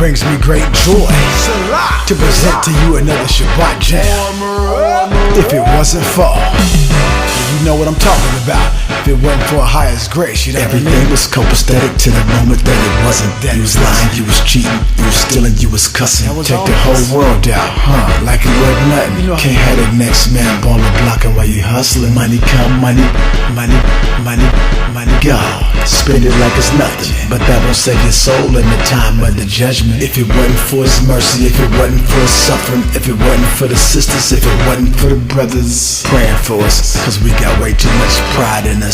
brings me great joy Selah. to present to you another Shabbat jam. If it wasn't for, you know what I'm talking about. If it wasn't for Ahayah's grace, you know what I mean? Everything was copacetic to the moment that it wasn't. You was lying, you was cheating, you was stealing, you was cussing. Take the whole world out, like it wasn't nothing. Can't have the next man ball and blocking while you hustling. Money come, money go. Spend it like it's nothing, but that won't save your soul in the time of the judgment. If it wasn't for his mercy, if it wasn't for his suffering, if it wasn't for the sisters, if it wasn't for the brothers praying for us, cause we got way too much pride in us.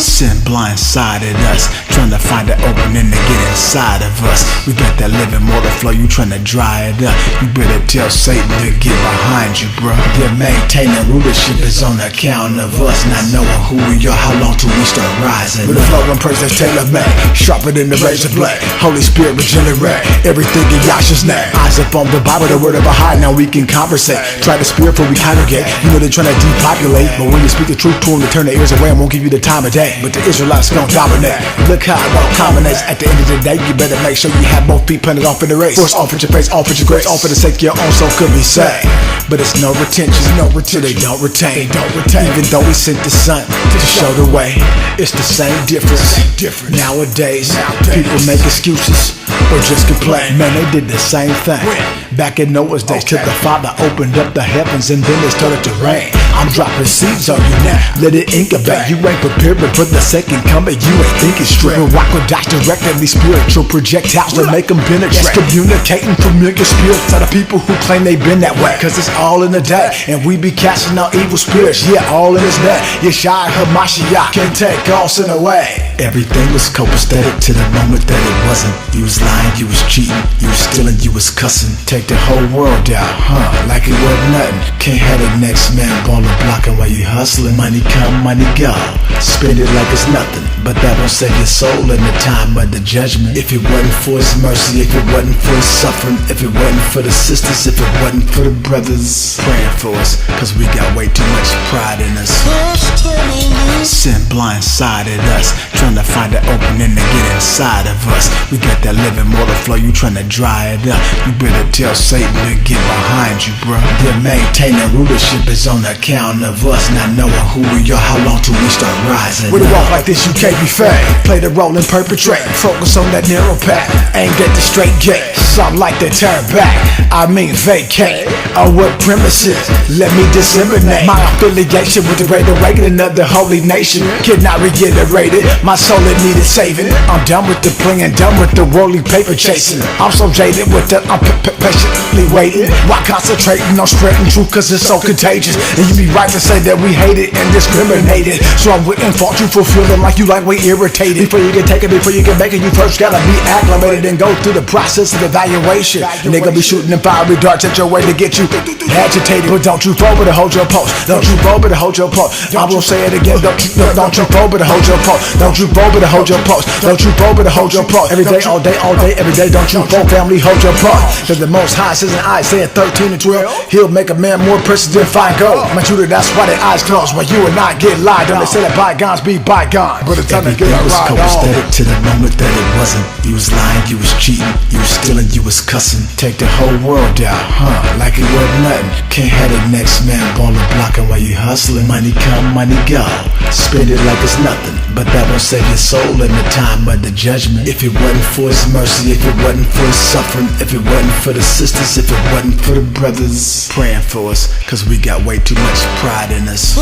Sin blindsided us, trying to find an opening to get inside of us. We got that living water flow, you trying to dry it up. You better tell Satan to get behind you, bro. Yeah, maintaining rulership is on account of us not knowing who we are, how long till we start rising. With a flow and praise that's tailor-made, sharper than the razor blade. Holy Spirit regenerate everything in Yahshua's name. Eyes up on the Bible, the word of Ahayah, now we can conversate. Try the spirit before we congregate. You know they're trying to depopulate, but when you speak the truth to them, they turn their ears away and won't give you the time of day. But the Israelites gon' dominate. Look how it all culminates. At the end of the day, you better make sure you have both feet planted off in the race. Force off with your face, off with your grace, off for the sake of your own soul could be saved. But it's no retention, they don't retain. Even though we sent the Son to show the way, it's the same difference. Nowadays, people make excuses or just complain. Man, they did the same thing back in Noah's days, till the Father opened up the heavens and then it started to rain. I'm dropping seeds on you now, let it incubate. You ain't prepared for the second coming, you ain't thinking straight. We'll rock with dots directing these spiritual projectiles to make them penetrate. Communicating familiar spirits to the people who claim they've been that way. Cause it's all in the day, and we be casting out evil spirits, yeah, all in his name. Yeshua HaMashiach can take all sin away. Everything was copacetic to the moment that it wasn't. You was lying, you was cheating, you was stealing, you was cussing. Take the whole world out, like it wasn't nothing. Can't have the next man ball and blocking while you hustling. Money come, money go. Spend it like it's nothing, but that won't save your soul in the time of the judgment. If it wasn't for his mercy, if it wasn't for his suffering, if it wasn't for the sisters, if it wasn't for the brothers praying for us, cause we got way too much pride in us. Sin blindsided us, trying to find an opening to get inside of us. We got that living water flow, you trying to dry it up. You better tell Satan to get behind you, bro. Yeah, maintaining rulership is on account of us not knowing who we are, how long till we start rising. With a walk like this, you can't be fake. Play the role and perpetrate. Focus on that narrow path, aimed at the straight gate. Some like to turn back, I mean vacate. On what premises? Let me disseminate my affiliation with the great awakening of the holy nation. Cannot reiterate it, my soul it needed saving. I'm done with the playing, done with the worldly paper chasing. I'm so jaded with that, I'm patiently waiting. Why concentrating on spreading truth, cause it's so contagious. And you be right to say that we hate it and discriminate it. So I'm waiting for you fulfilling like you like we irritated. Before you can take it, before you can make it, you first gotta be acclimated and go through the process of evaluation. And they gonna be shooting them fiery darts at your way to get you agitated. But don't you fold, but to hold your post. Don't you fold, but to hold your post. I will say it again, don't you fold, but to hold your post. Don't you fold, but to hold your post. Don't you fold, but to hold your post. Every day, all day, every day, don't you fold, family, hold your post. Cause the Most High says in Isaiah 13 and 12, he'll make a man more precious than fine gold. My shooter, that's why their eyes closed. While you and I get lied on, they say that bygones be bygones. But it's time to get it was right copacetic to the moment that it wasn't. You was lying, you was cheating, you was stealing, you was cussing. Take the whole world out, like it wasn't nothing. Can't have the next man ball and blocking while you hustling. Money come, money go. Spend it like it's nothing, but that won't save your soul in the time of the judgment. If it wasn't for his mercy, if it wasn't for his suffering, if it wasn't for the sisters, if it wasn't for the brothers praying for us, cause we got way too much pride in us.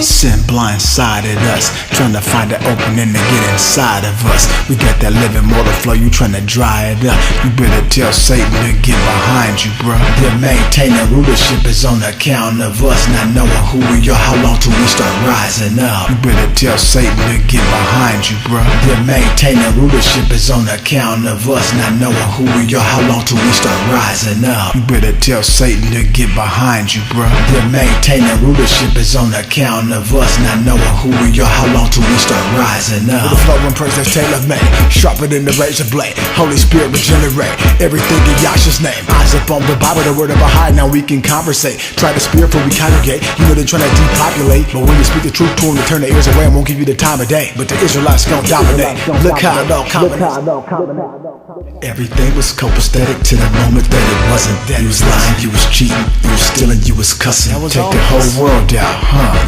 Sin blindsided us, trying to find an opening to get inside of us. We got that living water flow, you trying to dry it up. You better tell Satan to get behind you, bro. Yeah, maintaining rulership is on account of us not knowing who we are, how long till we start rising up. You better tell Satan to get behind you, bro. Yeah, maintaining rulership is on account of us not knowing who we are, how long till we start rising up. You better tell Satan to get behind you, bro. Yeah, maintaining rulership is on account of us not knowing who we are, how long till we start rising up. With a flow and praise that's tailor-made, sharper than the razor blade. Holy Spirit regenerate everything in Yahshua's name. Eyes up on the Bible, the word of Ahayah, now we can conversate. Try the spirit before we congregate. You know they're trying to depopulate, but when you speak the truth to them, they turn their ears away and won't give you the time of day, but the Israelites gon' dominate. Look how it all culminates. Everything was copacetic to the moment that it wasn't. You was lying, you was cheating, you was stealing, you was cussing. Take the whole world out,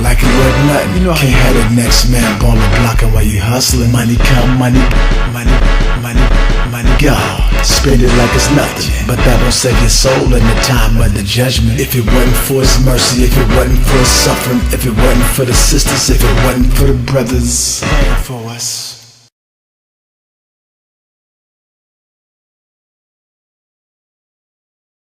like it wasn't nothing. You know, can't have the next man baller blocking while you hustling. Money come, money go. Spend it like it's nothing, but that won't save your soul in the time of the judgment. If it wasn't for his mercy, if it wasn't for his suffering, if it wasn't for the sisters, if it wasn't for the brothers praying for us.